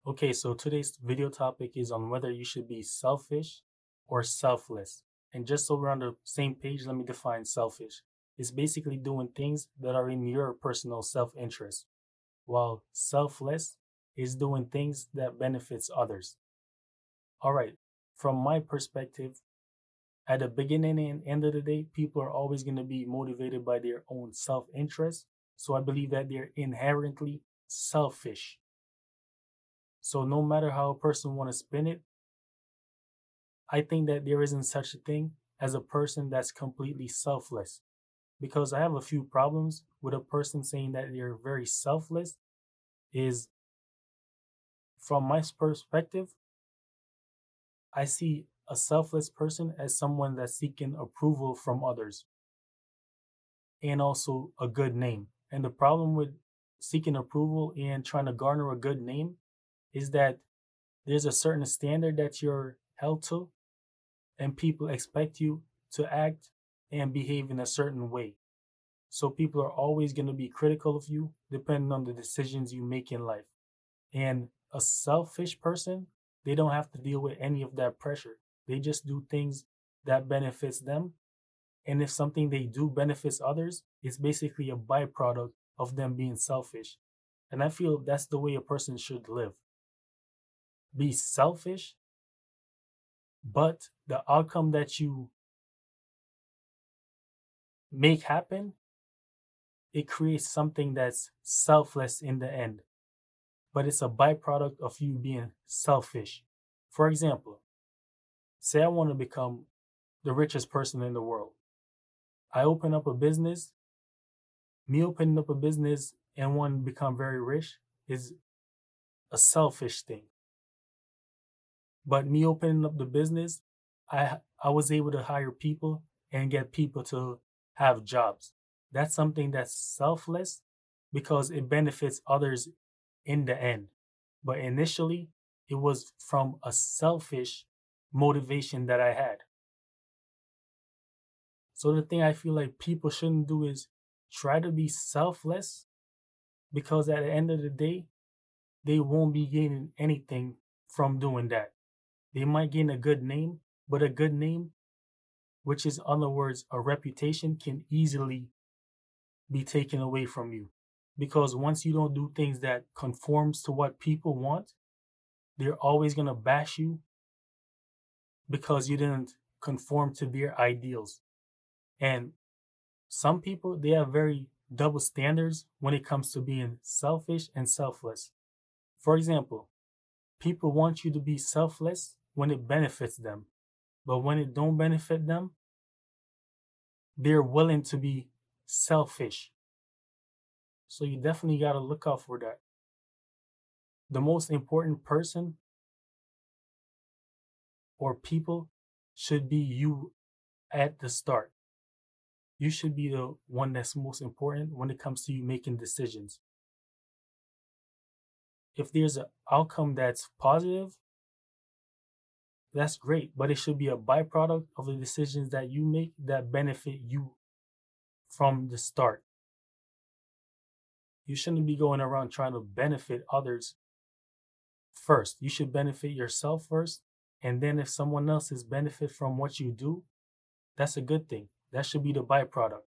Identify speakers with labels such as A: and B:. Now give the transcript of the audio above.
A: Okay, so today's video topic is on whether you should be selfish or selfless. And just so we're on the same page, let me define selfish. It's basically doing things that are in your personal self-interest, while selfless is doing things that benefits others. All right, from my perspective, at the beginning and end of the day, people are always going to be motivated by their own self-interest. So I believe that they're inherently selfish. So no matter how a person want to spin it, I think that there isn't such a thing as a person that's completely selfless because I have a few problems with a person saying that they're very selfless is from my perspective, I see a selfless person as someone that's seeking approval from others and also a good name. And the problem with seeking approval and trying to garner a good name is that there's a certain standard that you're held to and people expect you to act and behave in a certain way. So people are always going to be critical of you depending on the decisions you make in life. And a selfish person, they don't have to deal with any of that pressure. They just do things that benefits them. And if something they do benefits others, it's basically a byproduct of them being selfish. And I feel that's the way a person should live. Be selfish, but the outcome that you make happen, it creates something that's selfless in the end, but it's a byproduct of you being selfish. For example, say I want to become the richest person in the world. I open up a business. Me opening up a business and wanting to become very rich is a selfish thing. But me opening up the business, I was able to hire people and get people to have jobs. That's something that's selfless because it benefits others in the end. But initially, it was from a selfish motivation that I had. So the thing I feel like people shouldn't do is try to be selfless because at the end of the day, they won't be gaining anything from doing that. They might gain a good name, but a good name, which is in other words, a reputation, can easily be taken away from you. Because once you don't do things that conforms to what people want, they're always gonna bash you because you didn't conform to their ideals. And some people they have very double standards when it comes to being selfish and selfless. For example, people want you to be selfless when it benefits them, but when it don't benefit them, they're willing to be selfish. So you definitely got to look out for that. The most important person or people should be you at the start. You should be the one that's most important when it comes to you making decisions. If there's an outcome that's positive, that's great, but it should be a byproduct of the decisions that you make that benefit you from the start. You shouldn't be going around trying to benefit others first. You should benefit yourself first. And then if someone else is benefit from what you do, that's a good thing. That should be the byproduct.